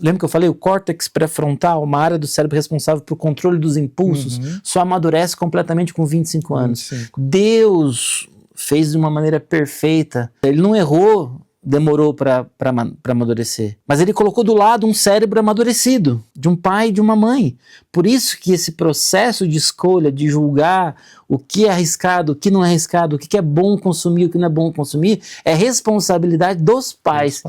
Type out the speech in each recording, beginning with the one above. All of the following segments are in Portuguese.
Lembra que eu falei? O córtex pré-frontal, uma área do cérebro responsável pelo controle dos impulsos, só amadurece completamente com 25 anos. 25. Deus fez de uma maneira perfeita. Ele não errou, demorou para amadurecer. Mas ele colocou do lado um cérebro amadurecido, de um pai e de uma mãe. Por isso que esse processo de escolha, de julgar o que é arriscado, o que não é arriscado, o que é bom consumir, o que não é bom consumir, é responsabilidade dos pais.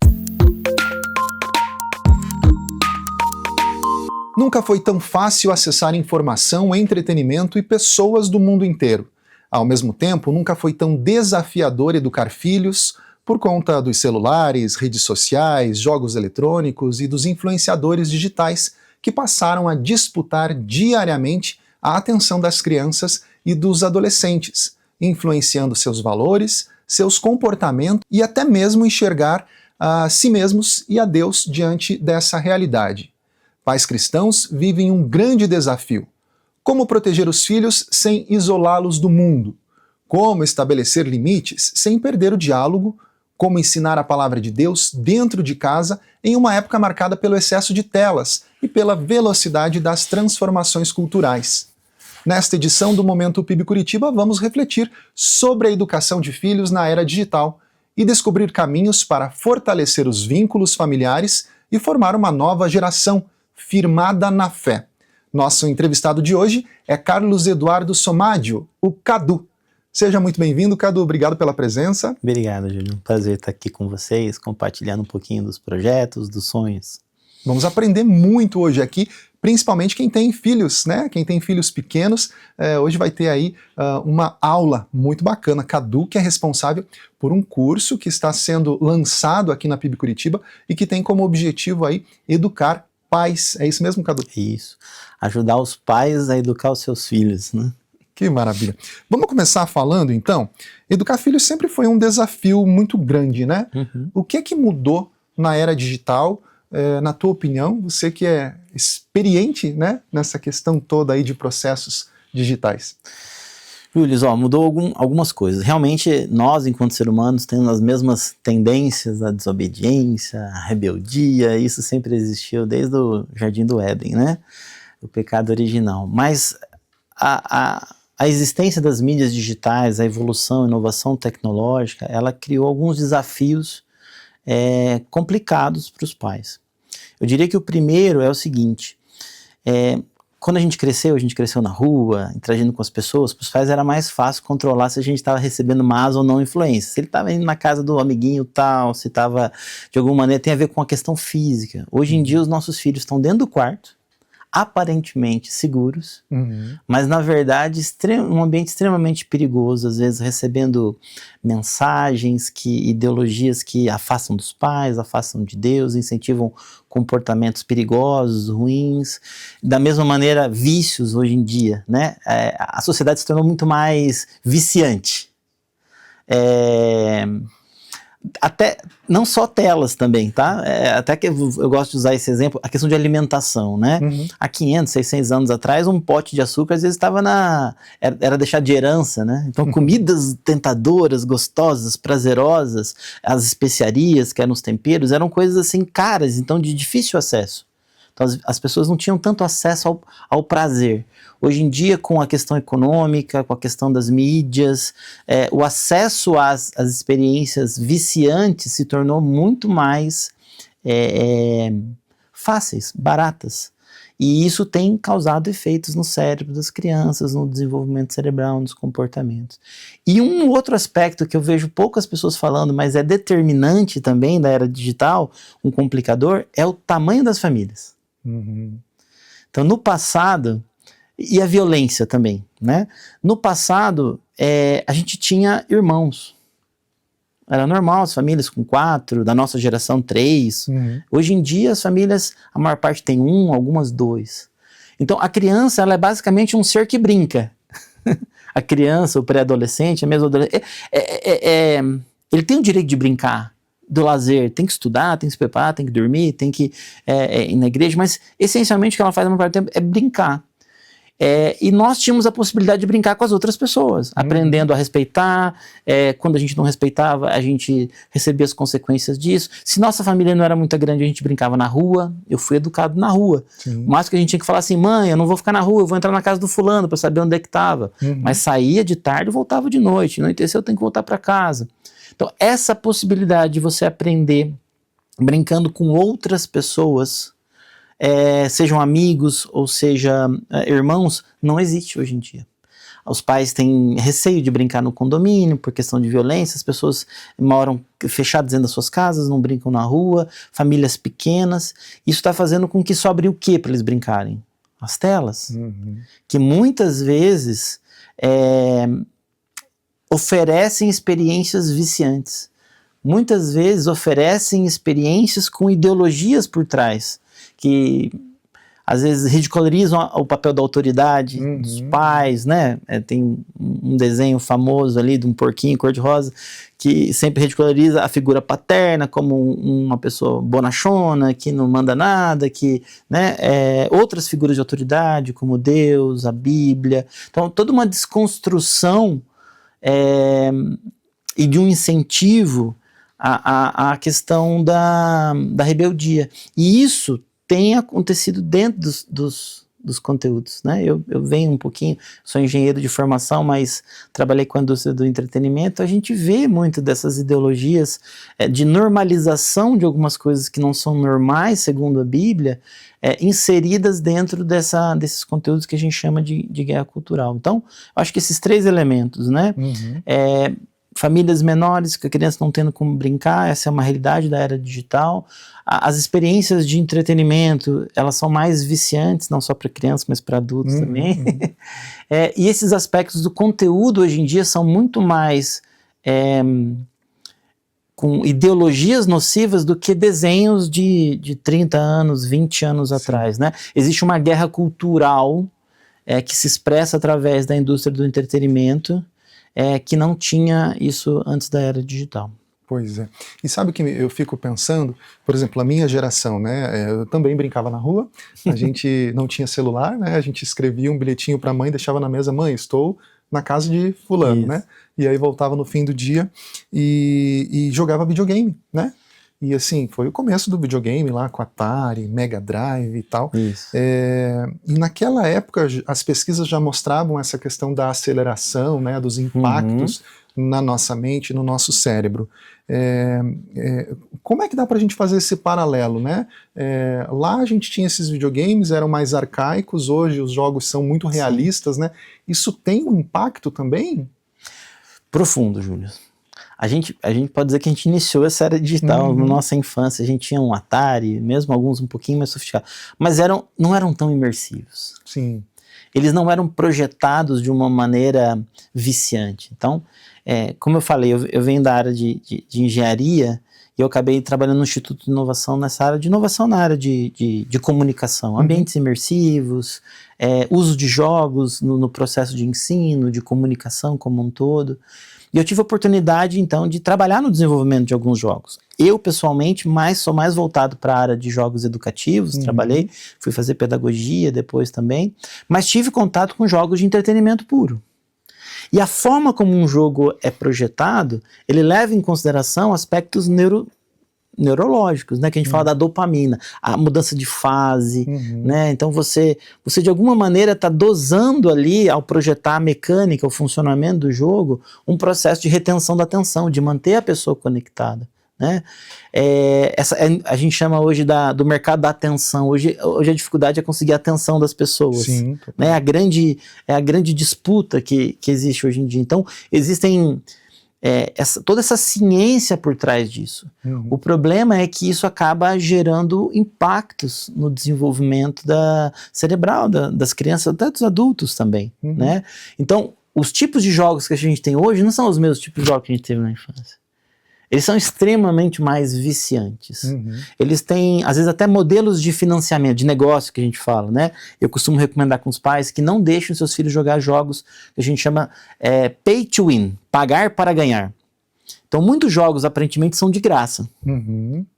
Nunca foi tão fácil acessar informação, entretenimento e pessoas do mundo inteiro. Ao mesmo tempo, nunca foi tão desafiador educar filhos por conta dos celulares, redes sociais, jogos eletrônicos e dos influenciadores digitais que passaram a disputar diariamente a atenção das crianças e dos adolescentes, influenciando seus valores, seus comportamentos e até mesmo enxergar a si mesmos e a Deus diante dessa realidade. Pais cristãos vivem um grande desafio. Como proteger os filhos sem isolá-los do mundo? Como estabelecer limites sem perder o diálogo? Como ensinar a palavra de Deus dentro de casa em uma época marcada pelo excesso de telas e pela velocidade das transformações culturais? Nesta edição do Momento PIB Curitiba, vamos refletir sobre a educação de filhos na era digital e descobrir caminhos para fortalecer os vínculos familiares e formar uma nova geração firmada na fé. Nosso entrevistado de hoje é Carlos Eduardo Somadio, o Cadu. Seja muito bem-vindo, Cadu. Obrigado pela presença. Obrigado, Júlio. Prazer estar aqui com vocês, compartilhando um pouquinho dos projetos, dos sonhos. Vamos aprender muito hoje aqui, principalmente quem tem filhos, né? Quem tem filhos pequenos, hoje vai ter aí uma aula muito bacana. Cadu, que é responsável por um curso que está sendo lançado aqui na PIB Curitiba e que tem como objetivo aí educar pais. É isso mesmo, Cadu? Isso. Ajudar os pais a educar os seus filhos, né? Que maravilha. Vamos começar falando, então. Educar filhos sempre foi um desafio muito grande, né? O que é que mudou na era digital, na tua opinião? Você que é experiente, né, nessa questão toda aí de processos digitais. Júlio, mudou algumas coisas. Realmente, nós, enquanto seres humanos, temos as mesmas tendências à desobediência, à rebeldia. Isso sempre existiu desde o Jardim do Éden, né? O pecado original. Mas a existência das mídias digitais, a evolução, a inovação tecnológica, ela criou alguns desafios complicados para os pais. Eu diria que o primeiro é o seguinte: quando a gente cresceu na rua, interagindo com as pessoas, para os pais era mais fácil controlar se a gente estava recebendo más ou não influência. Se ele estava indo na casa do amiguinho tal, se estava, de alguma maneira, tem a ver com a questão física. Hoje em dia os nossos filhos estão dentro do quarto, aparentemente seguros, mas na verdade um ambiente extremamente perigoso, às vezes recebendo mensagens, ideologias que afastam dos pais, afastam de Deus, incentivam comportamentos perigosos, ruins. Da mesma maneira, vícios hoje em dia, né? A sociedade se tornou muito mais viciante. Até, não só telas também, tá? Até que eu gosto de usar esse exemplo, a questão de alimentação, né? Há 500, 600 anos atrás, um pote de açúcar às vezes estava era deixado de herança, né? Então, comidas tentadoras, gostosas, prazerosas, as especiarias, que eram os temperos, eram coisas assim caras, então de difícil acesso. Então, as pessoas não tinham tanto acesso ao prazer. Hoje em dia, com a questão econômica, com a questão das mídias, o acesso às experiências viciantes se tornou muito mais fáceis, baratas. E isso tem causado efeitos no cérebro das crianças, no desenvolvimento cerebral, nos comportamentos. E um outro aspecto que eu vejo poucas pessoas falando, mas é determinante também da era digital, um complicador, é o tamanho das famílias. Então, no passado, e a violência também, né? No passado, a gente tinha irmãos. Era normal as famílias com 4, da nossa geração 3. Hoje em dia, as famílias, a maior parte tem 1, algumas 2. Então, a criança, ela é basicamente um ser que brinca. A criança, o pré-adolescente, a mesma adolescente, ele tem o direito de brincar, do lazer, tem que estudar, tem que se preparar, tem que dormir, tem que ir na igreja, mas essencialmente o que ela faz a maior parte do tempo é brincar. E nós tínhamos a possibilidade de brincar com as outras pessoas, aprendendo a respeitar. Quando a gente não respeitava, a gente recebia as consequências disso. Se nossa família não era muito grande, a gente brincava na rua. Eu fui educado na rua. Sim. Mas que a gente tinha que falar assim, mãe, eu não vou ficar na rua, eu vou entrar na casa do fulano para saber onde é que estava. Mas saía de tarde e voltava de noite. Não entendeu, eu tenho que voltar para casa. Então, essa possibilidade de você aprender brincando com outras pessoas, sejam amigos ou seja irmãos, não existe hoje em dia. Os pais têm receio de brincar no condomínio por questão de violência, as pessoas moram fechadas dentro das suas casas, não brincam na rua, famílias pequenas. Isso está fazendo com que sobre o que para eles brincarem? As telas. Que muitas vezes oferecem experiências viciantes. Muitas vezes oferecem experiências com ideologias por trás, que às vezes ridicularizam o papel da autoridade, dos pais, né? Tem um desenho famoso ali de um porquinho cor-de-rosa que sempre ridiculariza a figura paterna como uma pessoa bonachona, que não manda nada, que, né? Outras figuras de autoridade, como Deus, a Bíblia. Então, toda uma desconstrução e de um incentivo à questão da rebeldia. E isso tem acontecido dentro dos conteúdos, né? Eu venho um pouquinho, sou engenheiro de formação, mas trabalhei com a indústria do entretenimento. A gente vê muito dessas ideologias de normalização de algumas coisas que não são normais, segundo a Bíblia, inseridas dentro desses conteúdos que a gente chama de guerra cultural. Então, eu acho que esses 3 elementos, né? Famílias menores, que a criança não tendo como brincar, essa é uma realidade da era digital. As experiências de entretenimento, elas são mais viciantes, não só para crianças, mas para adultos também. E esses aspectos do conteúdo hoje em dia são muito mais com ideologias nocivas do que desenhos de 30 anos, 20 anos atrás, né? Existe uma guerra cultural que se expressa através da indústria do entretenimento, que não tinha isso antes da era digital. Pois é. E sabe o que eu fico pensando? Por exemplo, a minha geração, né? Eu também brincava na rua, a gente não tinha celular, né? A gente escrevia um bilhetinho para a mãe, deixava na mesa, mãe, estou na casa de fulano, né? E aí voltava no fim do dia e jogava videogame, né? E assim, foi o começo do videogame lá com Atari, Mega Drive e tal. E naquela época as pesquisas já mostravam essa questão da aceleração, né, dos impactos na nossa mente, no nosso cérebro. Como é que dá pra gente fazer esse paralelo, né? Lá a gente tinha esses videogames, eram mais arcaicos, hoje os jogos são muito realistas, né? Isso tem um impacto também? Profundo, Júlio. A gente pode dizer que a gente iniciou essa era digital na nossa infância. A gente tinha um Atari, mesmo alguns um pouquinho mais sofisticados, mas não eram tão imersivos. Sim. Eles não eram projetados de uma maneira viciante. Então, como eu falei, eu venho da área de engenharia e eu acabei trabalhando no Instituto de Inovação nessa área de inovação na área de comunicação, ambientes imersivos, uso de jogos no processo de ensino, de comunicação como um todo. E eu tive a oportunidade, então, de trabalhar no desenvolvimento de alguns jogos. Eu, pessoalmente, sou mais voltado para a área de jogos educativos, trabalhei, fui fazer pedagogia depois também, mas tive contato com jogos de entretenimento puro. E a forma como um jogo é projetado, ele leva em consideração aspectos neurológicos, né, que a gente fala da dopamina, a mudança de fase, né, então você de alguma maneira está dosando ali, ao projetar a mecânica, o funcionamento do jogo, um processo de retenção da atenção, de manter a pessoa conectada, né. A gente chama hoje do mercado da atenção. Hoje a dificuldade é conseguir a atenção das pessoas. Sim, né, a grande disputa que existe hoje em dia. Então existem toda essa ciência por trás disso. O problema é que isso acaba gerando impactos no desenvolvimento cerebral das crianças, até dos adultos também, né? Então, os tipos de jogos que a gente tem hoje não são os mesmos tipos de jogos que a gente teve na infância. Eles são extremamente mais viciantes. Eles têm, às vezes, até modelos de financiamento, de negócio que a gente fala, né? Eu costumo recomendar com os pais que não deixem seus filhos jogar jogos que a gente chama pay to win, pagar para ganhar. Então, muitos jogos, aparentemente, são de graça.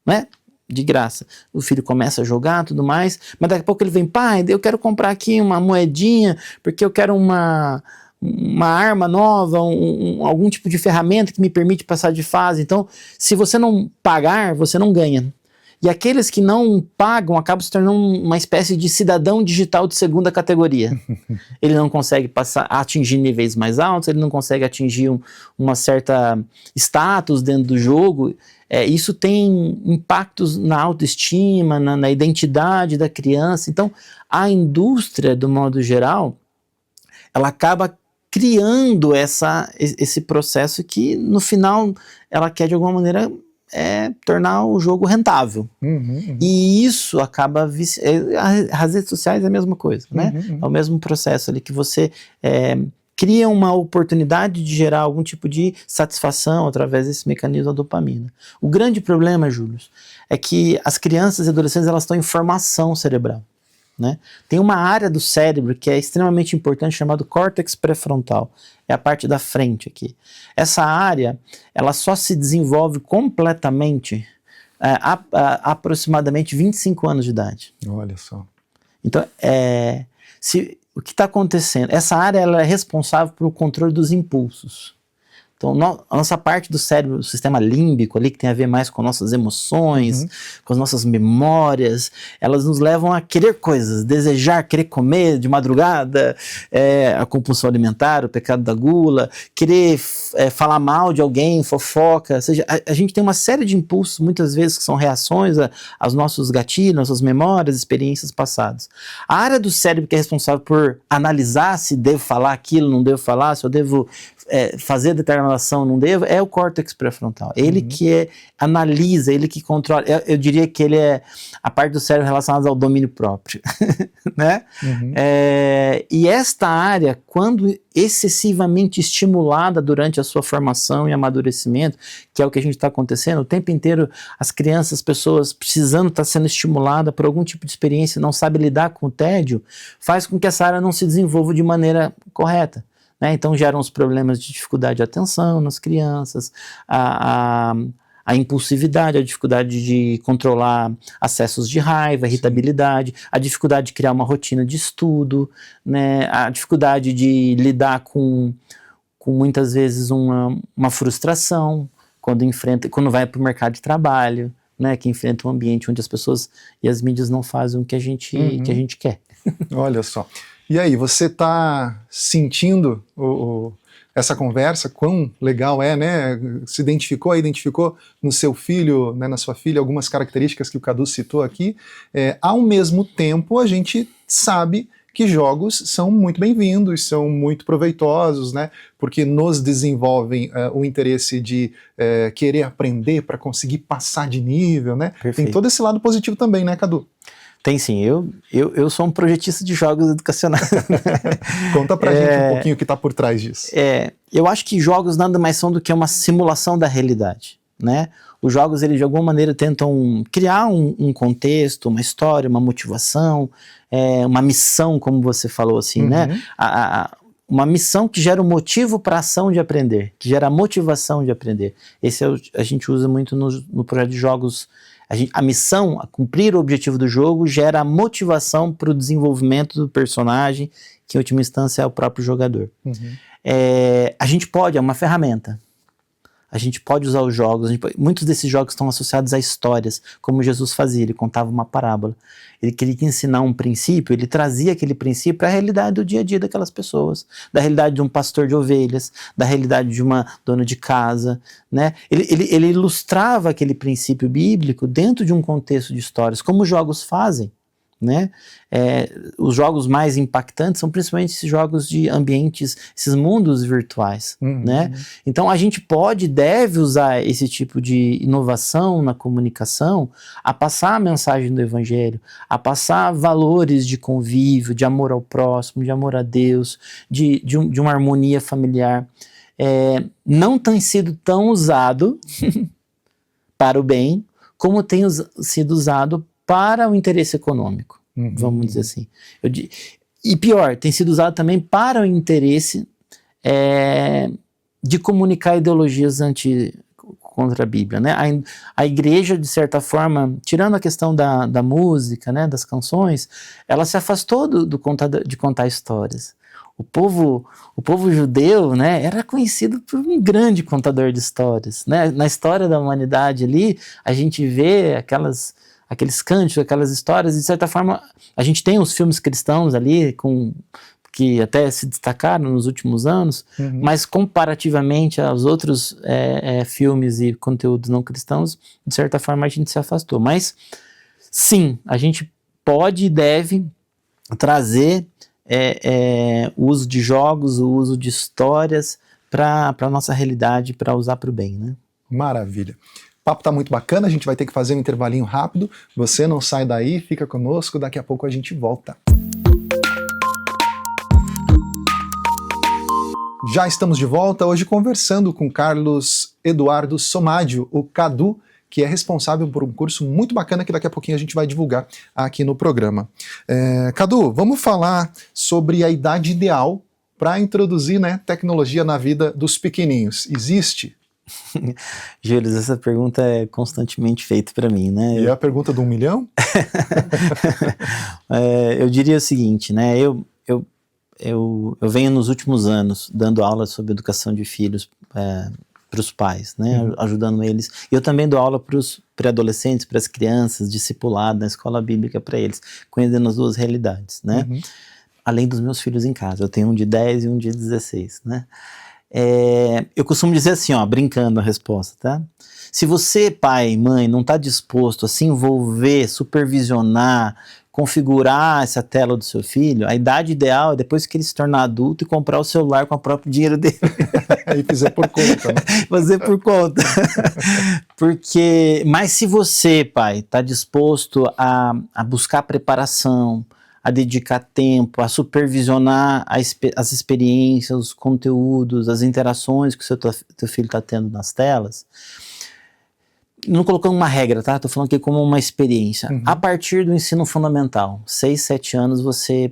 Né? de graça. O filho começa a jogar, tudo mais, mas daqui a pouco ele vem, pai, eu quero comprar aqui uma moedinha, porque eu quero uma arma nova, algum tipo de ferramenta que me permite passar de fase. Então, se você não pagar, você não ganha. E aqueles que não pagam acabam se tornando uma espécie de cidadão digital de segunda categoria. Ele não consegue atingir níveis mais altos, ele não consegue atingir uma certa status dentro do jogo. Isso tem impactos na autoestima, na identidade da criança. Então, a indústria, do modo geral, ela acaba criando esse processo que, no final, ela quer, de alguma maneira, tornar o jogo rentável. E isso acaba... As redes sociais é a mesma coisa, né? É o mesmo processo ali que você cria uma oportunidade de gerar algum tipo de satisfação através desse mecanismo da dopamina. O grande problema, Júlio, é que as crianças e adolescentes, elas estão em formação cerebral, né? Tem uma área do cérebro que é extremamente importante, chamado córtex pré-frontal. É a parte da frente aqui. Essa área, ela só se desenvolve completamente aproximadamente 25 anos de idade. Olha só. Então, o que está acontecendo? Essa área, ela é responsável pelo controle dos impulsos. Então, a nossa parte do cérebro, o sistema límbico ali, que tem a ver mais com nossas emoções, com as nossas memórias, elas nos levam a querer coisas, desejar, querer comer de madrugada, a compulsão alimentar, o pecado da gula, querer falar mal de alguém, fofoca, ou seja, a gente tem uma série de impulsos, muitas vezes, que são reações aos nossos gatilhos, nossas memórias, experiências passadas. A área do cérebro que é responsável por analisar se devo falar aquilo, não devo falar, se eu devo fazer determinada ação, não devo, é o córtex pré-frontal. Ele que analisa, ele que controla. Eu diria que ele é a parte do cérebro relacionada ao domínio próprio. Né? E esta área, quando excessivamente estimulada durante a sua formação e amadurecimento, que é o que a gente está acontecendo, o tempo inteiro as crianças, as pessoas precisando estar sendo estimulada por algum tipo de experiência, não sabe lidar com o tédio, faz com que essa área não se desenvolva de maneira correta. Né? Então geram os problemas de dificuldade de atenção nas crianças, a impulsividade, a dificuldade de controlar acessos de raiva, irritabilidade, a dificuldade de criar uma rotina de estudo, né? A dificuldade de lidar com muitas vezes uma frustração quando vai para o mercado de trabalho, né? Que enfrenta um ambiente onde as pessoas e as mídias não fazem o que a gente quer. Olha só. E aí, você está sentindo essa conversa, quão legal né? Se identificou no seu filho, né, na sua filha, algumas características que o Cadu citou aqui. Ao mesmo tempo, a gente sabe que jogos são muito bem-vindos, são muito proveitosos, né? Porque nos desenvolvem o interesse de querer aprender para conseguir passar de nível, né? Perfeito. Tem todo esse lado positivo também, né, Cadu? Tem sim, eu sou um projetista de jogos educacionais. Conta pra gente um pouquinho o que está por trás disso. Eu acho que jogos nada mais são do que uma simulação da realidade, né? Os jogos, eles de alguma maneira tentam criar um contexto, uma história, uma motivação, uma missão, como você falou assim, né? Uma missão que gera um motivo para a ação de aprender, que gera a motivação de aprender. Esse a gente usa muito no projeto de jogos. A missão, a cumprir o objetivo do jogo, gera a motivação para o desenvolvimento do personagem, que em última instância é o próprio jogador. A gente pode, é uma ferramenta. A gente pode usar os jogos, muitos desses jogos estão associados a histórias, como Jesus fazia, ele contava uma parábola. Ele queria ensinar um princípio, ele trazia aquele princípio para a realidade do dia a dia daquelas pessoas, da realidade de um pastor de ovelhas, da realidade de uma dona de casa, né? Ele ilustrava aquele princípio bíblico dentro de um contexto de histórias, como os jogos fazem. Né? Os jogos mais impactantes são principalmente esses jogos de ambientes, esses mundos virtuais, né? Então a gente pode e deve usar esse tipo de inovação na comunicação a passar a mensagem do evangelho, a passar valores de convívio, de amor ao próximo, de amor a Deus, de uma harmonia familiar. Não tem sido tão usado para o bem como tem sido usado para o interesse econômico, vamos dizer assim. E pior, tem sido usado também para o interesse de comunicar ideologias contra a Bíblia, né? A igreja, de certa forma, tirando a questão da música, né, das canções, ela se afastou de contar histórias. O povo judeu, né, era conhecido por um grande contador de histórias, né? Na história da humanidade ali, a gente vê aqueles cânticos, aquelas histórias, e de certa forma, a gente tem os filmes cristãos ali, que até se destacaram nos últimos anos, mas comparativamente aos outros filmes e conteúdos não cristãos, de certa forma a gente se afastou. Mas, sim, a gente pode e deve trazer o uso de jogos, o uso de histórias para a nossa realidade, para usar para o bem, né? Maravilha. O papo tá muito bacana, a gente vai ter que fazer um intervalinho rápido. Você não sai daí, fica conosco, daqui a pouco a gente volta. Já estamos de volta, hoje conversando com Carlos Eduardo Somadio, o Cadu, que é responsável por um curso muito bacana que daqui a pouquinho a gente vai divulgar aqui no programa. Cadu, vamos falar sobre a idade ideal para introduzir, né, tecnologia na vida dos pequeninhos. Existe? Júlio, essa pergunta é constantemente feita para mim, né? E é a pergunta do 1 milhão? Eu diria o seguinte, né? Eu venho nos últimos anos dando aula sobre educação de filhos para os pais, né? Ajudando eles. E eu também dou aula para os pré-adolescentes, para as crianças, discipulado na escola bíblica para eles, conhecendo as duas realidades, né? Além dos meus filhos em casa. Eu tenho um de 10 e um de 16, né? Eu costumo dizer assim, ó, brincando a resposta, tá? Se você, pai, mãe, não está disposto a se envolver, supervisionar, configurar essa tela do seu filho, a idade ideal é depois que ele se tornar adulto e comprar o celular com o próprio dinheiro dele. E fazer por conta, né? Fazer por conta. Mas se você, pai, está disposto a buscar preparação, a dedicar tempo, a supervisionar as experiências, os conteúdos, as interações que o teu filho está tendo nas telas, não colocando uma regra, tá? Estou falando aqui como uma experiência. A partir do ensino fundamental, 6, 7 anos, você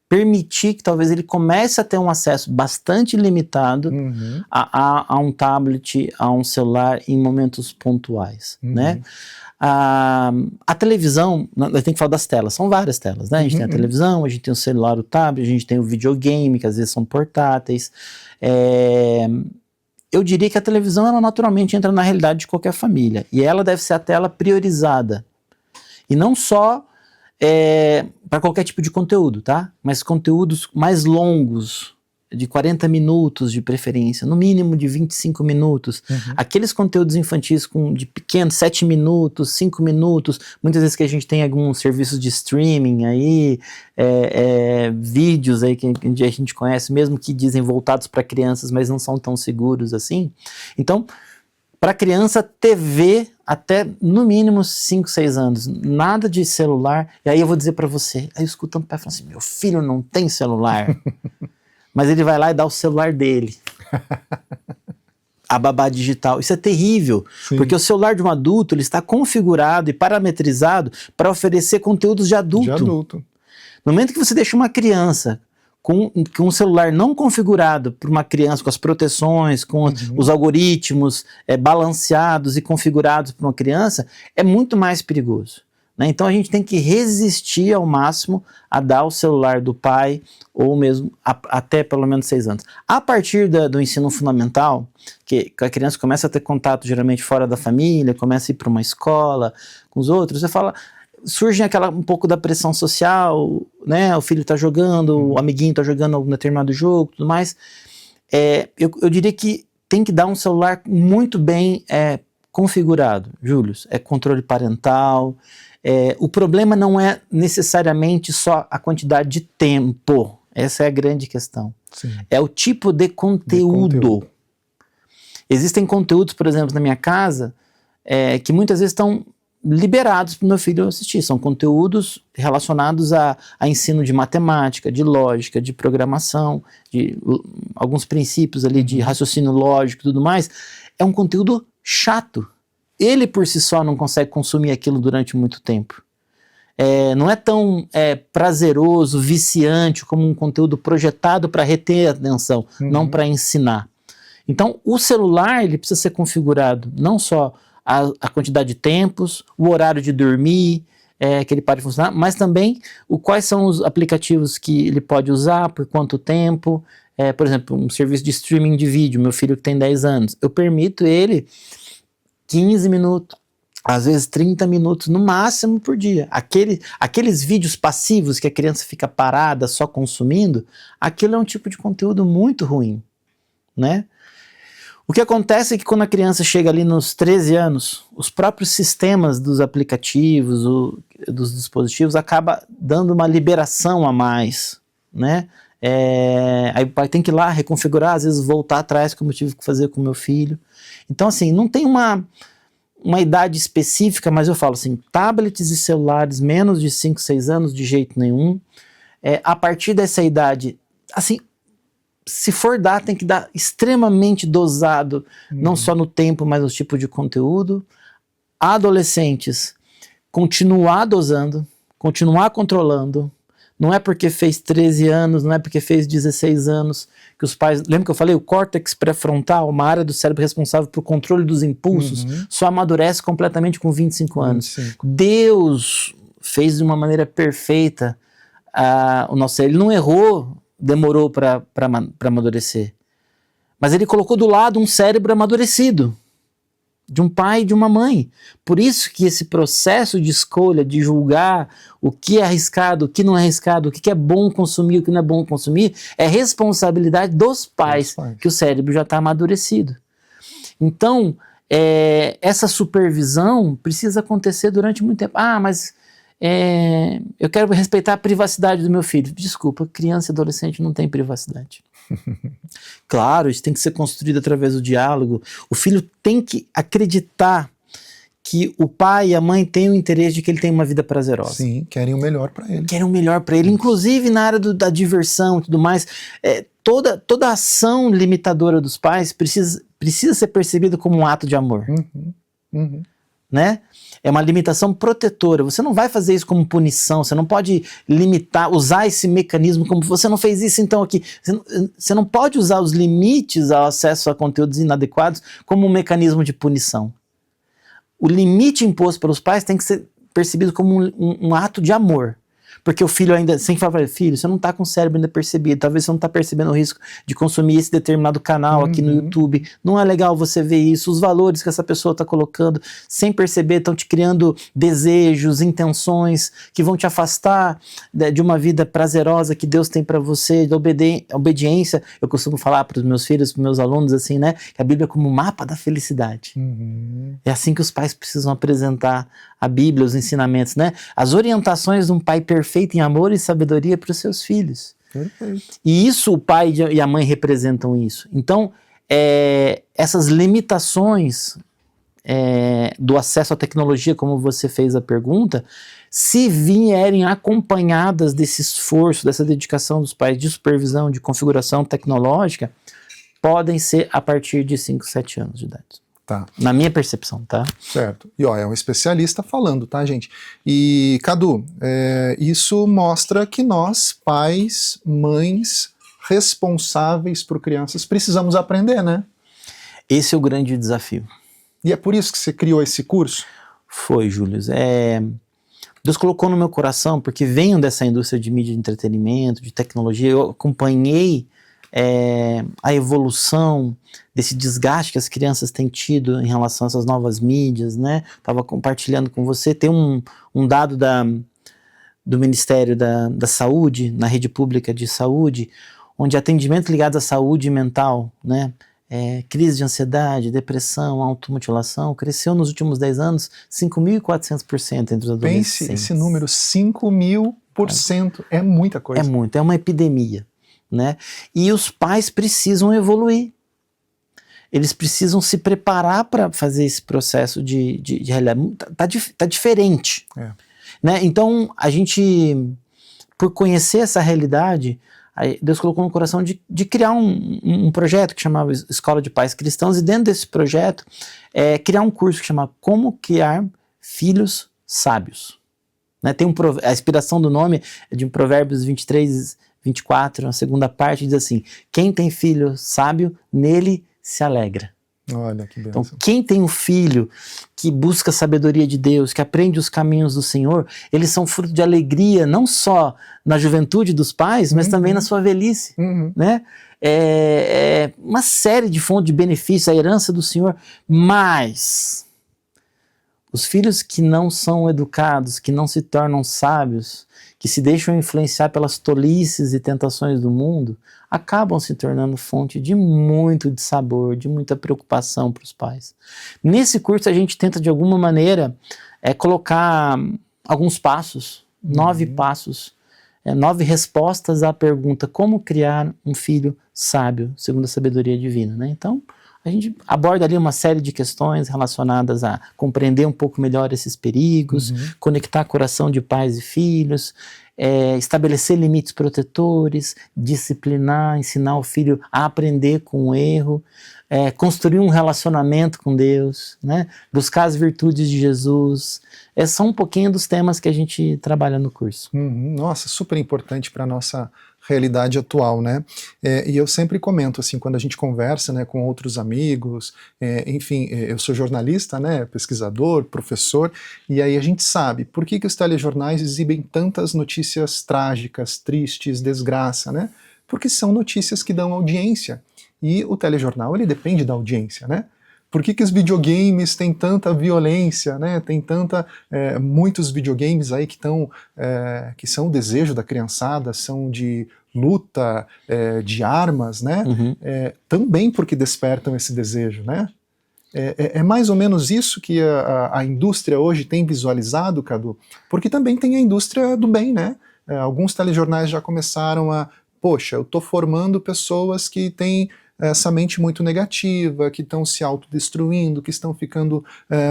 permitir que talvez ele comece a ter um acesso bastante limitado a um tablet, a um celular em momentos pontuais, né? A televisão, nós temos que falar das telas, são várias telas, né? A gente tem a televisão, a gente tem o celular, o tablet, a gente tem o videogame, que às vezes são portáteis. Eu diria que a televisão, ela naturalmente entra na realidade de qualquer família, e ela deve ser a tela priorizada, e não só para qualquer tipo de conteúdo, tá? Mas conteúdos mais longos, de 40 minutos de preferência, no mínimo de 25 minutos. Aqueles conteúdos infantis de pequenos, 7 minutos, 5 minutos, muitas vezes que a gente tem alguns serviços de streaming aí, vídeos aí que a gente conhece, mesmo que dizem voltados para crianças, mas não são tão seguros assim. Então, para criança, TV até no mínimo 5, 6 anos, nada de celular. E aí eu vou dizer para você, aí eu escutando o pai falando assim, meu filho não tem celular. Mas ele vai lá e dá o celular dele. A babá digital. Isso é terrível, porque o celular de um adulto ele está configurado e parametrizado para oferecer conteúdos de adulto. No momento que você deixa uma criança com um celular não configurado para uma criança, com as proteções, com os algoritmos balanceados e configurados para uma criança, é muito mais perigoso. Né? Então a gente tem que resistir ao máximo a dar o celular do pai, ou mesmo até pelo menos 6 anos. A partir do ensino fundamental, que a criança começa a ter contato geralmente fora da família, começa a ir para uma escola com os outros, você fala, surge um pouco da pressão social, né? O filho está jogando, o amiguinho está jogando algum determinado jogo, tudo mais. Eu diria que tem que dar um celular muito bem configurado, Júlio, controle parental. O problema não é necessariamente só a quantidade de tempo, essa é a grande questão. Sim. É o tipo de conteúdo. Existem conteúdos, por exemplo, na minha casa, que muitas vezes estão liberados para o meu filho assistir. São conteúdos relacionados a ensino de matemática, de lógica, de programação, de alguns princípios ali de raciocínio lógico e tudo mais. É um conteúdo chato. Ele por si só não consegue consumir aquilo durante muito tempo. Não é tão prazeroso, viciante como um conteúdo projetado para reter a atenção, não para ensinar. Então, o celular ele precisa ser configurado não só a quantidade de tempos, o horário de dormir, que ele pode funcionar, mas também quais são os aplicativos que ele pode usar, por quanto tempo. Por exemplo, um serviço de streaming de vídeo, meu filho que tem 10 anos, eu permito ele 15 minutos, às vezes 30 minutos no máximo por dia. Aqueles vídeos passivos que a criança fica parada só consumindo, aquilo é um tipo de conteúdo muito ruim, né? O que acontece é que quando a criança chega ali nos 13 anos, os próprios sistemas dos aplicativos, dos dispositivos, acaba dando uma liberação a mais, né? Aí o pai tem que ir lá reconfigurar, às vezes voltar atrás, como eu tive que fazer com meu filho. Então, assim, não tem uma idade específica, mas eu falo assim, tablets e celulares menos de 5, 6 anos, de jeito nenhum. A partir dessa idade, assim, se for dar, tem que dar extremamente dosado, não só no tempo, mas no tipo de conteúdo. Adolescentes, continuar dosando, continuar controlando. Não é porque fez 13 anos, não é porque fez 16 anos, que os pais... Lembra que eu falei? O córtex pré-frontal, uma área do cérebro responsável por controle dos impulsos, só amadurece completamente com 25 anos. 25. Deus fez de uma maneira perfeita o nosso cérebro. Ele não errou, demorou para amadurecer. Mas ele colocou do lado um cérebro amadurecido, de um pai e de uma mãe. Por isso que esse processo de escolha, de julgar o que é arriscado, o que não é arriscado, o que é bom consumir, o que não é bom consumir, é responsabilidade dos pais, que o cérebro já está amadurecido. Então, essa supervisão precisa acontecer durante muito tempo. Mas eu quero respeitar a privacidade do meu filho. Desculpa, criança e adolescente não tem privacidade. Claro, isso tem que ser construído através do diálogo. O filho tem que acreditar que o pai e a mãe têm o interesse de que ele tenha uma vida prazerosa. Sim, querem o melhor para ele. Querem o melhor para ele, inclusive na área da diversão e tudo mais. Toda ação limitadora dos pais precisa ser percebida como um ato de amor. Né? É uma limitação protetora. Você não vai fazer isso como punição, você não pode limitar, usar esse mecanismo como você não fez isso então aqui. Você não pode usar os limites ao acesso a conteúdos inadequados como um mecanismo de punição. O limite imposto pelos pais tem que ser percebido como um ato de amor. Porque o filho ainda, sem falar, filho, você não está com o cérebro ainda percebido, talvez você não está percebendo o risco de consumir esse determinado canal aqui no YouTube, não é legal você ver isso, os valores que essa pessoa está colocando, sem perceber, estão te criando desejos, intenções, que vão te afastar de uma vida prazerosa que Deus tem para você, de obediência. Eu costumo falar para os meus filhos, para os meus alunos, assim, né, que a Bíblia é como um mapa da felicidade. É assim que os pais precisam apresentar a Bíblia, os ensinamentos, né? As orientações de um pai perfeito em amor e sabedoria para os seus filhos. Perfeito. E isso, o pai e a mãe representam isso. Então, essas limitações do acesso à tecnologia, como você fez a pergunta, se vierem acompanhadas desse esforço, dessa dedicação dos pais de supervisão, de configuração tecnológica, podem ser a partir de 5, 7 anos de idade. Tá. Na minha percepção, tá? Certo. E é um especialista falando, tá, gente? E, Cadu, isso mostra que nós, pais, mães, responsáveis por crianças, precisamos aprender, né? Esse é o grande desafio. E é por isso que você criou esse curso? Foi, Júlio. Deus colocou no meu coração, porque venho dessa indústria de mídia de entretenimento, de tecnologia, eu acompanhei a evolução desse desgaste que as crianças têm tido em relação a essas novas mídias, né? Estava compartilhando com você, tem um dado do Ministério da Saúde, na rede pública de saúde, onde atendimento ligado à saúde mental, né? Crise de ansiedade, depressão, automutilação, cresceu nos últimos 10 anos 5.400% entre os adolescentes. Pense esse número, 5.000%, é muita coisa. É muito, é uma epidemia, né? E os pais precisam evoluir. Eles precisam se preparar para fazer esse processo de realidade. Tá diferente. Né? Então, a gente, por conhecer essa realidade, Deus colocou no coração de criar um projeto que chamava Escola de Pais Cristãos, e dentro desse projeto, criar um curso que chama Como Criar Filhos Sábios. Né? A inspiração do nome é de Provérbios 23, 24, a segunda parte, diz assim: quem tem filho sábio, nele se alegra. Olha que Então, bênção. quem tem um filho que busca a sabedoria de Deus, que aprende os caminhos do Senhor, eles são fruto de alegria, não só na juventude dos pais, mas também na sua velhice, né? É uma série de fontes de benefícios, a herança do Senhor, mas os filhos que não são educados, que não se tornam sábios, que se deixam influenciar pelas tolices e tentações do mundo, acabam se tornando fonte de muito dissabor, de muita preocupação para os pais. Nesse curso a gente tenta de alguma maneira colocar alguns passos, 9 passos, 9 respostas à pergunta como criar um filho sábio, segundo a sabedoria divina, né? Então, a gente aborda ali uma série de questões relacionadas a compreender um pouco melhor esses perigos, conectar coração de pais e filhos, estabelecer limites protetores, disciplinar, ensinar o filho a aprender com o erro, construir um relacionamento com Deus, né? Buscar as virtudes de Jesus. São um pouquinho dos temas que a gente trabalha no curso. Nossa, super importante para a nossa realidade atual, né? E eu sempre comento, assim, quando a gente conversa, né, com outros amigos, enfim, eu sou jornalista, né, pesquisador, professor, e aí a gente sabe por que os telejornais exibem tantas notícias trágicas, tristes, desgraça, né? Porque são notícias que dão audiência, e o telejornal, ele depende da audiência, né? Por que os videogames têm tanta violência, né? Tem muitos videogames aí que são o desejo da criançada, são de luta, de armas, né? Também porque despertam esse desejo, né? É mais ou menos isso que a indústria hoje tem visualizado, Cadu, porque também tem a indústria do bem, né? Alguns telejornais já começaram poxa, eu estou formando pessoas que têm essa mente muito negativa, que estão se autodestruindo, que estão ficando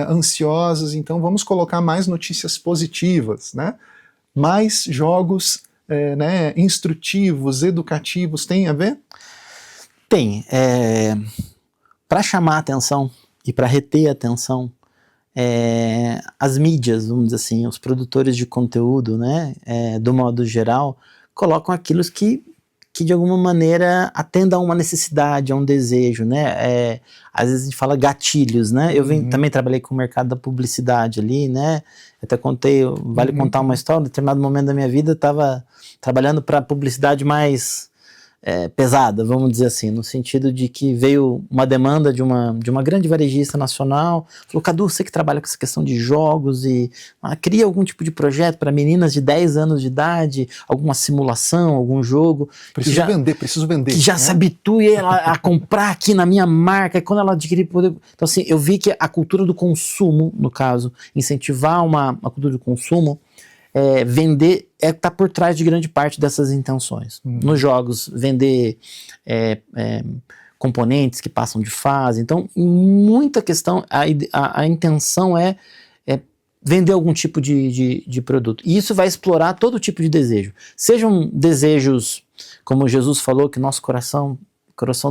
ansiosas, então vamos colocar mais notícias positivas, né? Mais jogos né, instrutivos, educativos, tem a ver? Tem. Para chamar a atenção e para reter a atenção, as mídias, vamos dizer assim, os produtores de conteúdo, né, do modo geral, colocam aquilo que de alguma maneira atenda a uma necessidade, a um desejo, né? Às vezes a gente fala gatilhos, né? Eu também trabalhei com o mercado da publicidade ali, né? Até vale contar uma história, em determinado momento da minha vida eu estava trabalhando para publicidade mais pesada, vamos dizer assim, no sentido de que veio uma demanda de uma grande varejista nacional, falou, Cadu, você que trabalha com essa questão de jogos e cria algum tipo de projeto para meninas de 10 anos de idade, alguma simulação, algum jogo. Preciso vender. Que já se habitue a comprar aqui na minha marca, e quando ela adquirir poder... Então assim, eu vi que a cultura do consumo, no caso, incentivar uma cultura do consumo, vender está por trás de grande parte dessas intenções. Nos jogos, vender componentes que passam de fase. Então, muita questão, a intenção é vender algum tipo de produto. E isso vai explorar todo tipo de desejo. Sejam desejos, como Jesus falou, que nosso coração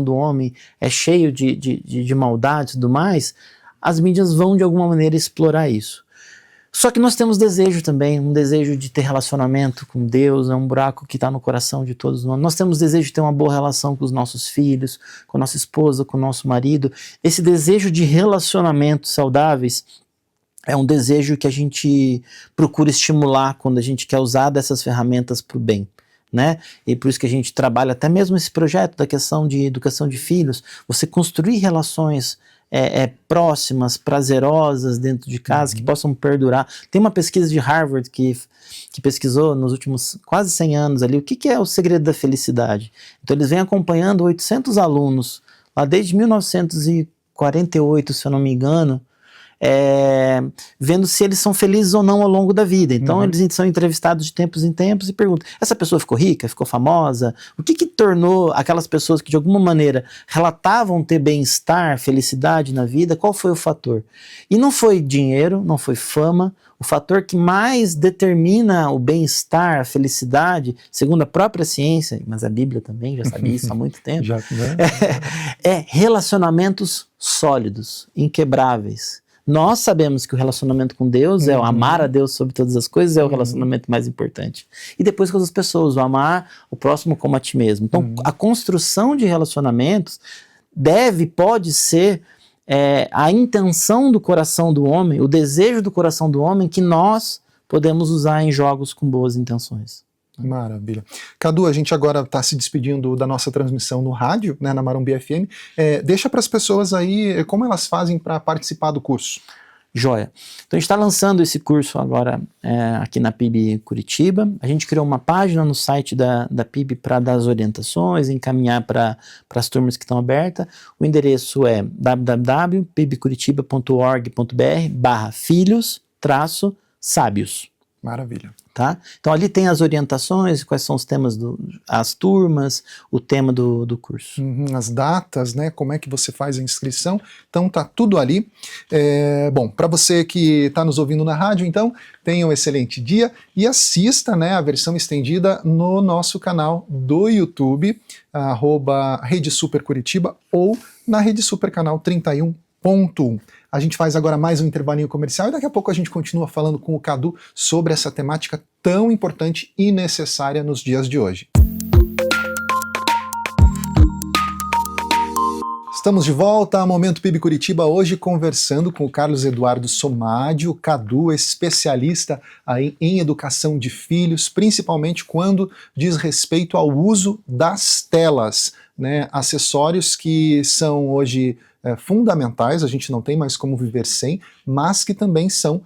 do homem é cheio de maldade e tudo mais, as mídias vão de alguma maneira explorar isso. Só que nós temos desejo também, um desejo de ter relacionamento com Deus, é um buraco que está no coração de todos nós. Nós temos desejo de ter uma boa relação com os nossos filhos, com a nossa esposa, com o nosso marido. Esse desejo de relacionamentos saudáveis é um desejo que a gente procura estimular quando a gente quer usar dessas ferramentas para o bem, né? E por isso que a gente trabalha até mesmo esse projeto da questão de educação de filhos, você construir relações próximas, prazerosas dentro de casa, que possam perdurar. Tem uma pesquisa de Harvard que pesquisou nos últimos quase 100 anos ali o que é o segredo da felicidade. Então eles vêm acompanhando 800 alunos, lá desde 1948, se eu não me engano, vendo se eles são felizes ou não ao longo da vida. Então eles são entrevistados de tempos em tempos e perguntam, essa pessoa ficou rica, ficou famosa? O que tornou aquelas pessoas que de alguma maneira relatavam ter bem-estar, felicidade na vida, qual foi o fator? E não foi dinheiro, não foi fama, o fator que mais determina o bem-estar, a felicidade, segundo a própria ciência, mas a Bíblia também já sabia isso há muito tempo, relacionamentos sólidos, inquebráveis. Nós sabemos que o relacionamento com Deus é o amar a Deus sobre todas as coisas, é o relacionamento mais importante. E depois com as pessoas, o amar o próximo como a ti mesmo. Então, a construção de relacionamentos pode ser a intenção do coração do homem, o desejo do coração do homem que nós podemos usar em jogos com boas intenções. Maravilha. Cadu, a gente agora está se despedindo da nossa transmissão no rádio, né, na Marumbi FM. Deixa para as pessoas aí como elas fazem para participar do curso. Joia. Então a gente está lançando esse curso agora aqui na PIB Curitiba. A gente criou uma página no site da PIB para dar as orientações, encaminhar para as turmas que estão abertas. O endereço é www.pibcuritiba.org.br/filhos-sábios. Maravilha. Tá? Então ali tem as orientações, quais são os temas, as turmas, o tema do curso. As datas, né? Como é que você faz a inscrição. Então tá tudo ali. Bom, para você que está nos ouvindo na rádio, então, tenha um excelente dia e assista, né, a versão estendida no nosso canal do YouTube, @Rede Super Curitiba ou na Rede Super Canal 31.1. A gente faz agora mais um intervalinho comercial e daqui a pouco a gente continua falando com o Cadu sobre essa temática tão importante e necessária nos dias de hoje. Estamos de volta a Momento PIB Curitiba, hoje conversando com o Carlos Eduardo Somádio, o Cadu, especialista aí em educação de filhos, principalmente quando diz respeito ao uso das telas, né, acessórios que são hoje fundamentais, a gente não tem mais como viver sem, mas que também são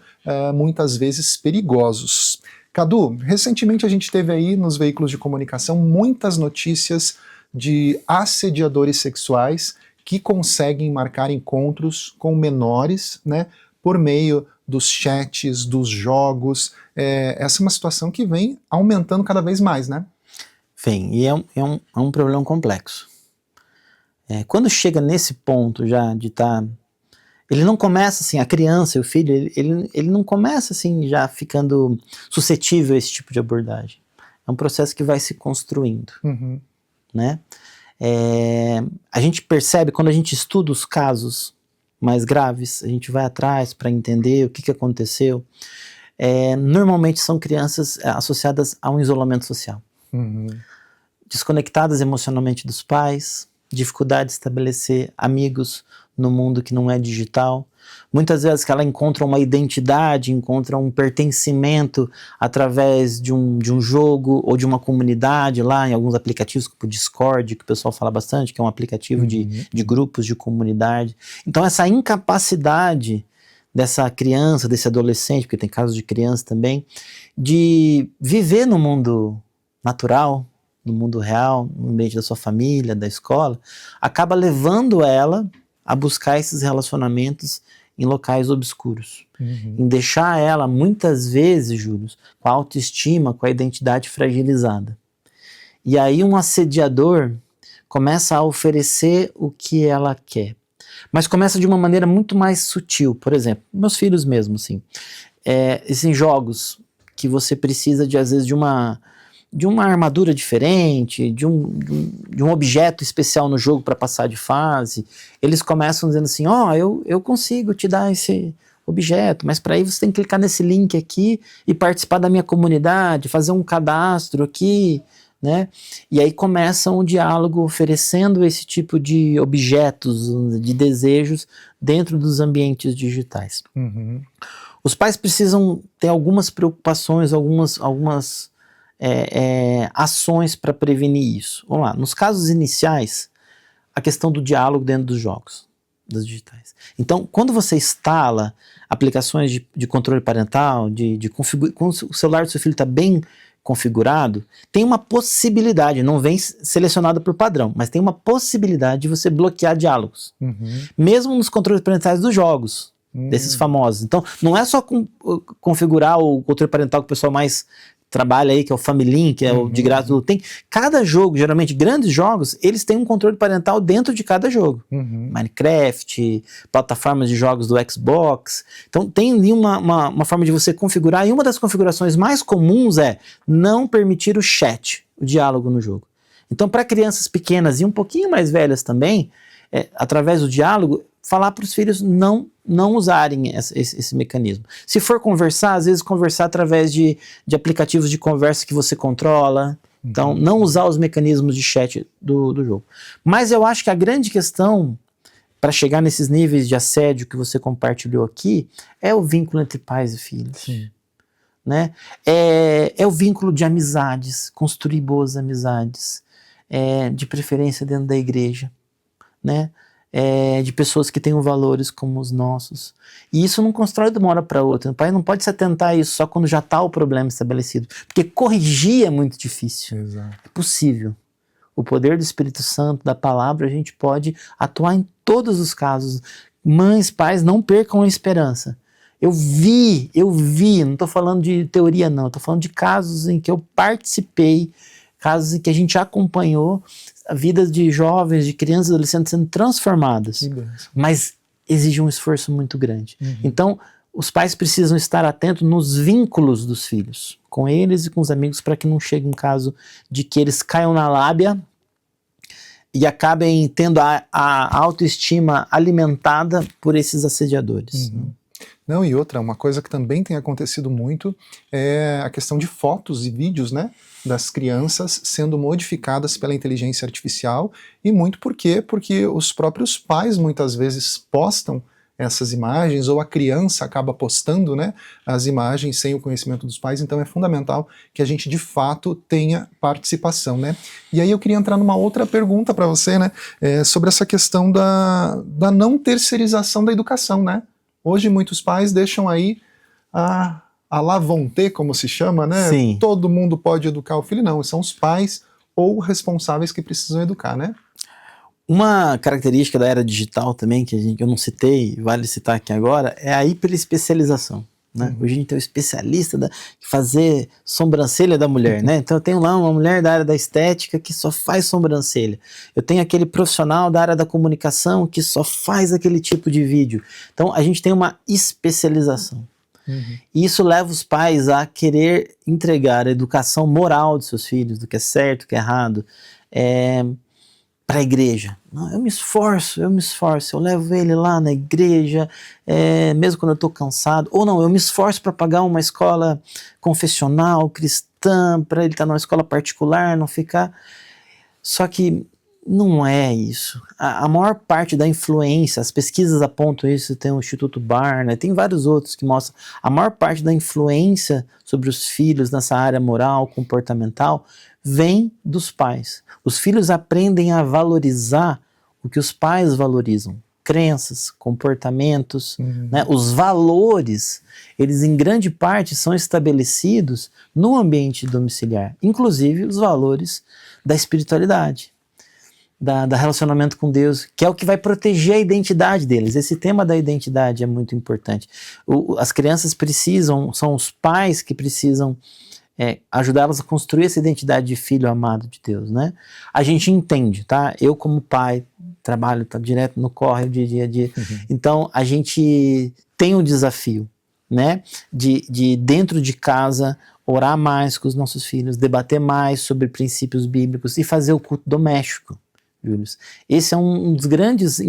muitas vezes perigosos. Cadu, recentemente a gente teve aí nos veículos de comunicação muitas notícias de assediadores sexuais que conseguem marcar encontros com menores, né, por meio dos chats, dos jogos. Essa é uma situação que vem aumentando cada vez mais, né? Vem, e é um problema complexo. Quando chega nesse ponto já de estar... Ele não começa assim, a criança e o filho, ele não começa assim já ficando suscetível a esse tipo de abordagem. É um processo que vai se construindo, né? A gente percebe, quando a gente estuda os casos mais graves, a gente vai atrás para entender o que aconteceu. Normalmente são crianças associadas a um isolamento social. Desconectadas emocionalmente dos pais, dificuldade de estabelecer amigos no mundo que não é digital. Muitas vezes que ela encontra uma identidade, encontra um pertencimento através de um jogo ou de uma comunidade lá em alguns aplicativos, como o Discord, que o pessoal fala bastante, que é um aplicativo de grupos, de comunidade. Então essa incapacidade dessa criança, desse adolescente, porque tem casos de criança também, de viver no mundo natural, no mundo real, no ambiente da sua família, da escola, acaba levando ela a buscar esses relacionamentos em locais obscuros. Em deixar ela, muitas vezes, Júlio, com a autoestima, com a identidade fragilizada. E aí um assediador começa a oferecer o que ela quer. Mas começa de uma maneira muito mais sutil. Por exemplo, meus filhos mesmo, assim. Esses jogos que você precisa, às vezes, de uma armadura diferente, de um objeto especial no jogo para passar de fase, eles começam dizendo assim, eu consigo te dar esse objeto, mas para isso você tem que clicar nesse link aqui e participar da minha comunidade, fazer um cadastro aqui, né? E aí começam o diálogo oferecendo esse tipo de objetos, de desejos dentro dos ambientes digitais. Os pais precisam ter algumas preocupações, algumas ações para prevenir isso. Vamos lá, nos casos iniciais, a questão do diálogo dentro dos jogos, das digitais. Então, quando você instala aplicações de controle parental, quando o celular do seu filho está bem configurado, tem uma possibilidade, não vem selecionado por padrão, mas tem uma possibilidade de você bloquear diálogos, mesmo nos controles parentais dos jogos, desses famosos. Então, não é só configurar o controle parental que o pessoal mais trabalha aí, que é o Family Link, que é o de graça. Tem cada jogo, geralmente grandes jogos, eles têm um controle parental dentro de cada jogo. Minecraft, plataformas de jogos do Xbox. Então tem ali uma forma de você configurar, e uma das configurações mais comuns é não permitir o chat, o diálogo no jogo. Então para crianças pequenas e um pouquinho mais velhas também, através do diálogo, falar para os filhos não usarem esse mecanismo. Se for conversar, às vezes conversar através de aplicativos de conversa que você controla, Então, não usar os mecanismos de chat do jogo. Mas eu acho que a grande questão para chegar nesses níveis de assédio que você compartilhou aqui é o vínculo entre pais e filhos. Sim. Né? É o vínculo de amizades, construir boas amizades, de preferência dentro da igreja, né? De pessoas que tenham valores como os nossos. E isso não constrói de uma hora para outra. O pai não pode se atentar a isso só quando já está o problema estabelecido. Porque corrigir é muito difícil. Exato. É possível. O poder do Espírito Santo, da palavra, a gente pode atuar em todos os casos. Mães, pais, não percam a esperança. Eu vi, não estou falando de teoria não, estou falando de casos em que eu participei, casos em que a gente acompanhou a vida de jovens, de crianças e adolescentes sendo transformadas, mas exige um esforço muito grande. Então, os pais precisam estar atentos nos vínculos dos filhos, com eles e com os amigos, para que não chegue um caso de que eles caiam na lábia e acabem tendo a autoestima alimentada por esses assediadores. Não, e outra, uma coisa que também tem acontecido muito é a questão de fotos e vídeos, né, das crianças sendo modificadas pela inteligência artificial, e muito por quê? Porque os próprios pais muitas vezes postam essas imagens, ou a criança acaba postando, né, as imagens sem o conhecimento dos pais. Então é fundamental que a gente de fato tenha participação, né? E aí eu queria entrar numa outra pergunta para você, né, sobre essa questão da não terceirização da educação, né? Hoje muitos pais deixam aí a la vontade, como se chama, né? Sim. Todo mundo pode educar o filho. Não, são os pais ou responsáveis que precisam educar, né? Uma característica da era digital também, que eu não citei, vale citar aqui agora, é a hiperespecialização. Né? Hoje a gente tem um especialista de fazer sobrancelha da mulher, né? Então eu tenho lá uma mulher da área da estética que só faz sobrancelha. Eu tenho aquele profissional da área da comunicação que só faz aquele tipo de vídeo. Então a gente tem uma especialização. E isso leva os pais a querer entregar a educação moral dos seus filhos, do que é certo, do que é errado, para a igreja. Não, eu me esforço, eu levo ele lá na igreja, mesmo quando eu estou cansado. Ou não, eu me esforço para pagar uma escola confessional, cristã, para ele estar numa escola particular, não ficar... Só que não é isso. A maior parte da influência, as pesquisas apontam isso, tem o Instituto Barna, tem vários outros que mostram, a maior parte da influência sobre os filhos nessa área moral, comportamental, vem dos pais. Os filhos aprendem a valorizar o que os pais valorizam. Crenças, comportamentos, né? Os valores, eles em grande parte são estabelecidos no ambiente domiciliar. Inclusive os valores da espiritualidade, da relacionamento com Deus, que é o que vai proteger a identidade deles. Esse tema da identidade é muito importante. As crianças precisam, são os pais que precisam ajudá-las a construir essa identidade de filho amado de Deus, né? A gente entende, tá? Eu como pai, trabalho, tá direto no corre, dia a dia. Então, a gente tem um desafio, né? De dentro de casa, orar mais com os nossos filhos, debater mais sobre princípios bíblicos e fazer o culto doméstico. Julius. Esse é um dos grandes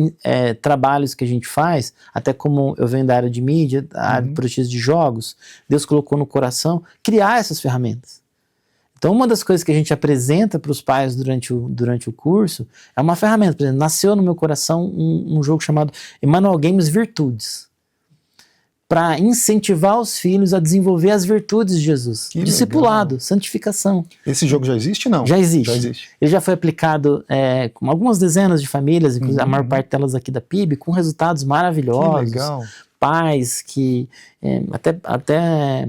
trabalhos que a gente faz, até como eu venho da área de mídia, da área de projetos de jogos, Deus colocou no coração criar essas ferramentas. Então uma das coisas que a gente apresenta para os pais durante o curso é uma ferramenta. Por exemplo, nasceu no meu coração um jogo chamado Emmanuel Games Virtudes, para incentivar os filhos a desenvolver as virtudes de Jesus. Que discipulado, legal. Santificação. Esse jogo já existe, não? Já existe. Ele já foi aplicado com algumas dezenas de famílias, inclusive a maior parte delas aqui da PIB, com resultados maravilhosos. Que legal. Pais que até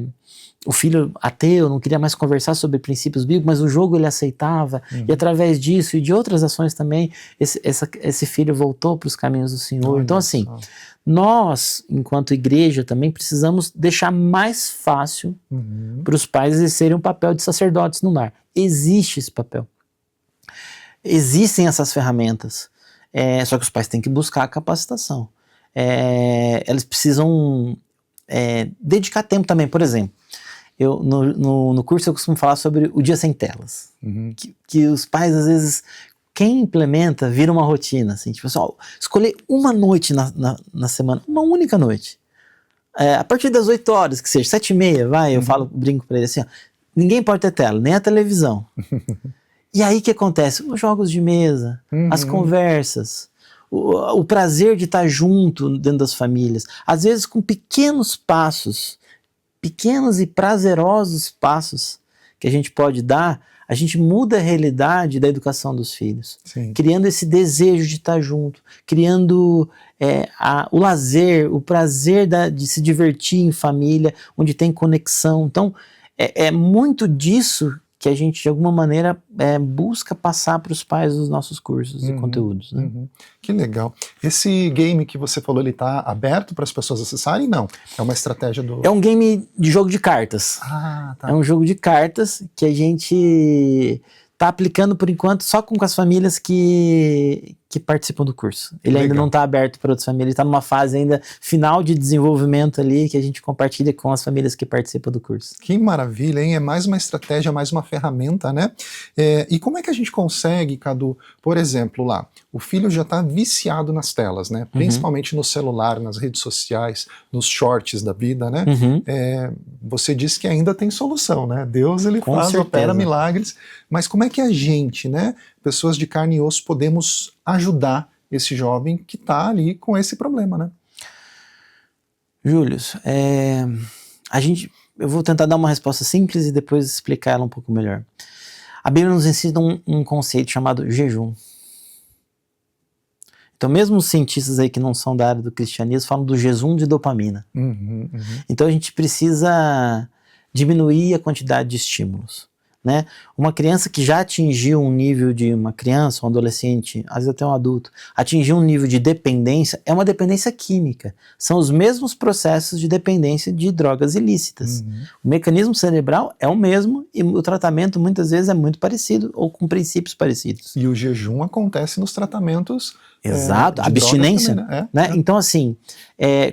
o filho ateu não queria mais conversar sobre princípios bíblicos, mas o jogo ele aceitava, e através disso e de outras ações também, esse filho voltou para os caminhos do Senhor. Então assim, nós, enquanto igreja, também precisamos deixar mais fácil para os pais exercerem um papel de sacerdotes no lar. Existe esse papel. Existem essas ferramentas, só que os pais têm que buscar a capacitação. Eles precisam dedicar tempo também. Por exemplo, no curso eu costumo falar sobre o dia sem telas, que os pais às vezes, quem implementa vira uma rotina, assim, tipo assim, escolher uma noite na semana, uma única noite, a partir das 8 horas, que seja 7h30, eu brinco pra ele assim, Ninguém pode ter tela, nem a televisão. E aí o que acontece? Os jogos de mesa, as conversas, o prazer de estar junto dentro das famílias, às vezes com pequenos passos, pequenos e prazerosos passos que a gente pode dar, a gente muda a realidade da educação dos filhos. Sim. Criando esse desejo de estar junto, criando o lazer, o prazer de se divertir em família, onde tem conexão. Então, é muito disso que a gente, de alguma maneira, busca passar para os pais os nossos cursos e conteúdos. Né? Que legal. Esse game que você falou, ele está aberto para as pessoas acessarem? Não. É uma estratégia do... É um game de jogo de cartas. Ah, tá. É um jogo de cartas que a gente está aplicando, por enquanto, só com as famílias que participam do curso. Ele ainda não está aberto para outras famílias, está numa fase ainda final de desenvolvimento ali, que a gente compartilha com as famílias que participam do curso. Que maravilha, hein? É mais uma estratégia, mais uma ferramenta, né? E como é que a gente consegue, Cadu, por exemplo, lá, o filho já está viciado nas telas, né? Principalmente no celular, nas redes sociais, nos shorts da vida, né? Você disse que ainda tem solução, né? Deus, ele opera milagres, mas como é que a gente, né, pessoas de carne e osso, podemos ajudar esse jovem que está ali com esse problema, né? Júlio, eu vou tentar dar uma resposta simples e depois explicar ela um pouco melhor. A Bíblia nos ensina um conceito chamado jejum. Então, mesmo os cientistas aí que não são da área do cristianismo falam do jejum de dopamina. Então, a gente precisa diminuir a quantidade de estímulos. Né? Uma criança que já atingiu um nível de uma criança, um adolescente, às vezes até um adulto, atingiu um nível de dependência, é uma dependência química. São os mesmos processos de dependência de drogas ilícitas. O mecanismo cerebral é o mesmo e o tratamento muitas vezes é muito parecido ou com princípios parecidos. E o jejum acontece nos tratamentos. Exato, abstinência. Também, né? Então, assim,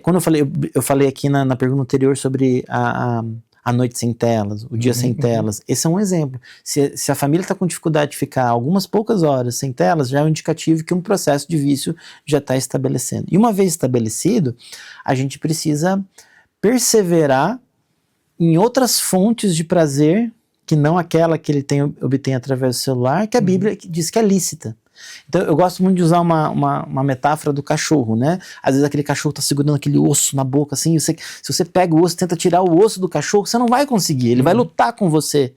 quando eu falei aqui na pergunta anterior sobre a noite sem telas, o dia sem telas, esse é um exemplo. Se a família está com dificuldade de ficar algumas poucas horas sem telas, já é um indicativo que um processo de vício já está estabelecendo. E uma vez estabelecido, a gente precisa perseverar em outras fontes de prazer, que não aquela que ele obtém através do celular, que a Bíblia diz que é lícita. Então eu gosto muito de usar uma metáfora do cachorro, né? Às vezes aquele cachorro tá segurando aquele osso na boca, assim, se você pega o osso e tenta tirar o osso do cachorro, você não vai conseguir, ele vai lutar com você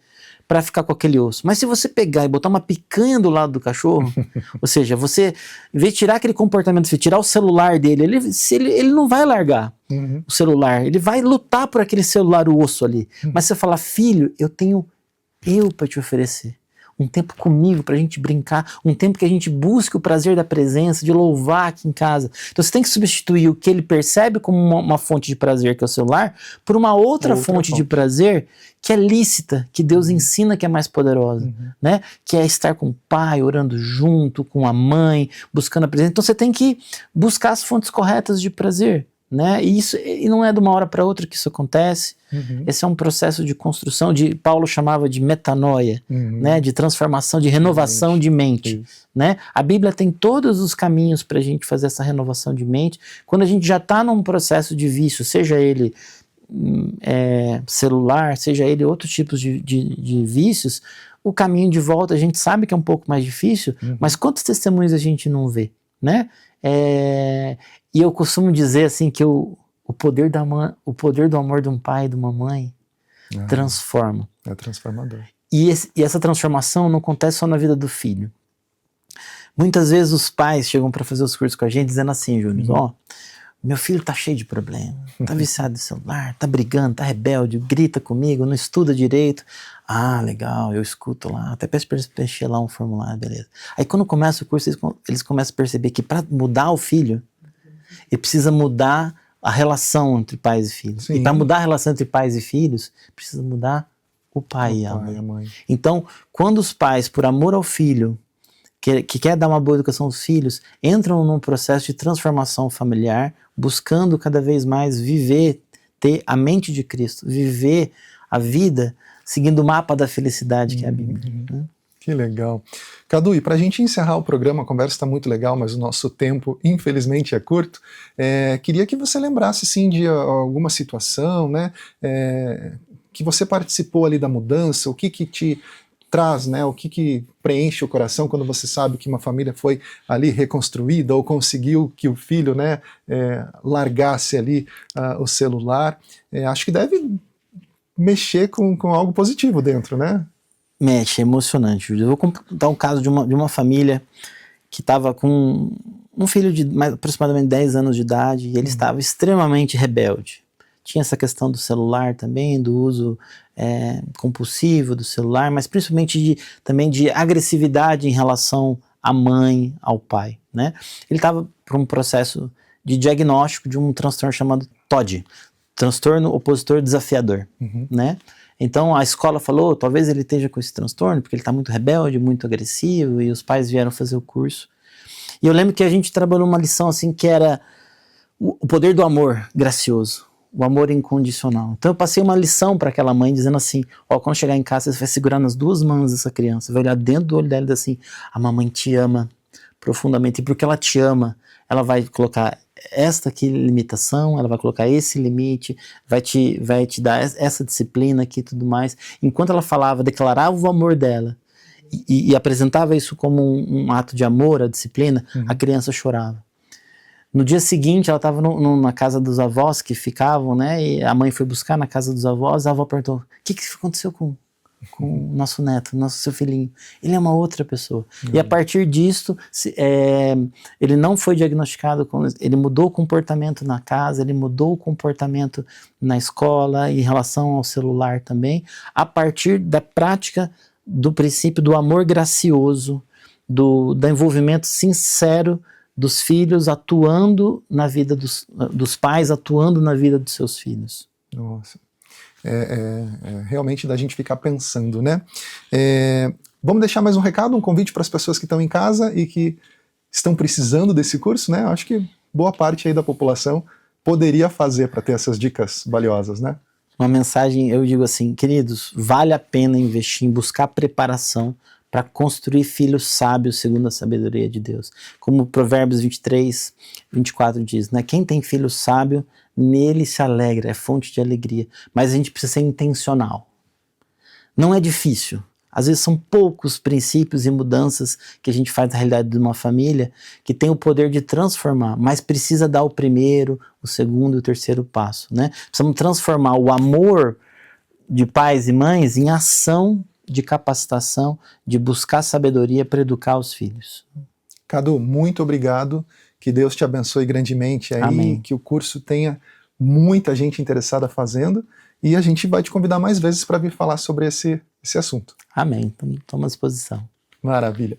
para ficar com aquele osso. Mas se você pegar e botar uma picanha do lado do cachorro, ou seja, você, em vez de tirar aquele comportamento, tirar o celular dele, ele não vai largar o celular, ele vai lutar por aquele celular, o osso ali. Mas você fala, filho, eu tenho para te oferecer. Um tempo comigo pra gente brincar, um tempo que a gente busque o prazer da presença, de louvar aqui em casa. Então você tem que substituir o que ele percebe como uma fonte de prazer, que é o celular, por uma outra fonte de prazer que é lícita, que Deus ensina que é mais poderosa, né? Que é estar com o pai, orando junto, com a mãe, buscando a presença. Então você tem que buscar as fontes corretas de prazer. Né? E não é de uma hora para outra que isso acontece. Esse é um processo de construção, Paulo chamava de metanoia, né? De transformação, de renovação de mente. Né? A Bíblia tem todos os caminhos para a gente fazer essa renovação de mente. Quando a gente já está num processo de vício, seja ele celular, seja ele outros tipos de vícios, o caminho de volta a gente sabe que é um pouco mais difícil, mas quantos testemunhos a gente não vê? Né? E eu costumo dizer assim que o poder do amor de um pai e de uma mãe transforma. É transformador. E essa transformação não acontece só na vida do filho. Muitas vezes os pais chegam para fazer os cursos com a gente dizendo assim, Júnior, meu filho tá cheio de problema, tá viciado no celular, tá brigando, tá rebelde, grita comigo, não estuda direito. Ah, legal, eu escuto lá, até peço para eles preencher lá um formulário, beleza. Aí quando começa o curso, eles começam a perceber que para mudar o filho, ele precisa mudar a relação entre pais e filhos. Sim. E para mudar a relação entre pais e filhos, precisa mudar o pai e a mãe. Então, quando os pais, por amor ao filho, que quer dar uma boa educação aos filhos, entram num processo de transformação familiar, buscando cada vez mais ter a mente de Cristo, viver a vida seguindo o mapa da felicidade que é a Bíblia. Né? Que legal. Cadu, e para a gente encerrar o programa, a conversa está muito legal, mas o nosso tempo, infelizmente, é curto. Queria que você lembrasse, sim, de alguma situação, né, que você participou ali da mudança, o que te traz, né, o que preenche o coração quando você sabe que uma família foi ali reconstruída ou conseguiu que o filho, né, largasse ali o celular. Acho que deve mexer com algo positivo dentro, né? Mexe, é emocionante. Eu vou contar um caso de uma família que estava com um filho de aproximadamente 10 anos de idade e ele estava extremamente rebelde. Tinha essa questão do celular também, do uso compulsivo do celular, mas principalmente também de agressividade em relação à mãe, ao pai, né? Ele estava por um processo de diagnóstico de um transtorno chamado TOD, transtorno opositor desafiador, né? Então a escola falou, talvez ele esteja com esse transtorno, porque ele está muito rebelde, muito agressivo, e os pais vieram fazer o curso. E eu lembro que a gente trabalhou uma lição assim que era o poder do amor gracioso, o amor incondicional. Então eu passei uma lição para aquela mãe dizendo assim, quando chegar em casa você vai segurar nas duas mãos essa criança, vai olhar dentro do olho dela e dizer assim, a mamãe te ama profundamente, e porque ela te ama, ela vai colocar esta aqui limitação, ela vai colocar esse limite, vai te dar essa disciplina aqui e tudo mais. Enquanto ela falava, declarava o amor dela e apresentava isso como um ato de amor, a disciplina, a criança chorava. No dia seguinte, ela estava na casa dos avós que ficavam, né? E a mãe foi buscar na casa dos avós, a avó perguntou, o que aconteceu com o nosso neto, seu filhinho? Ele é uma outra pessoa. E a partir disso, ele não foi diagnosticado, ele mudou o comportamento na casa, ele mudou o comportamento na escola, em relação ao celular também, a partir da prática do princípio do amor gracioso, do envolvimento sincero dos filhos atuando na vida dos pais, atuando na vida dos seus filhos. Nossa, realmente da gente ficar pensando, né? Vamos deixar mais um recado, um convite para as pessoas que estão em casa e que estão precisando desse curso, né? Acho que boa parte aí da população poderia fazer para ter essas dicas valiosas, né? Uma mensagem, eu digo assim, queridos, vale a pena investir em buscar preparação para construir filhos sábios segundo a sabedoria de Deus. Como Provérbios 23, 24 diz, né? Quem tem filho sábio, nele se alegra, é fonte de alegria. Mas a gente precisa ser intencional. Não é difícil. Às vezes são poucos princípios e mudanças que a gente faz na realidade de uma família que tem o poder de transformar, mas precisa dar o primeiro, o segundo e o terceiro passo, né? Precisamos transformar o amor de pais e mães em ação de capacitação, de buscar sabedoria para educar os filhos. Cadu, muito obrigado, que Deus te abençoe grandemente aí, Amém. Que o curso tenha muita gente interessada fazendo, e a gente vai te convidar mais vezes para vir falar sobre esse assunto. Amém, estou à disposição. Maravilha.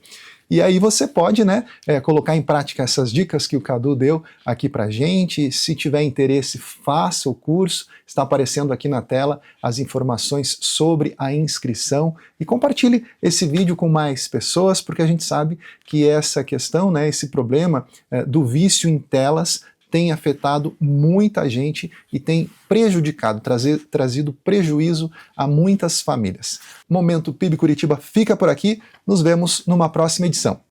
E aí você pode, né, colocar em prática essas dicas que o Cadu deu aqui pra gente. Se tiver interesse, faça o curso. Está aparecendo aqui na tela as informações sobre a inscrição. E compartilhe esse vídeo com mais pessoas, porque a gente sabe que essa questão, né, esse problema do vício em telas tem afetado muita gente e tem prejudicado, trazido prejuízo a muitas famílias. Momento PIB Curitiba fica por aqui, nos vemos numa próxima edição.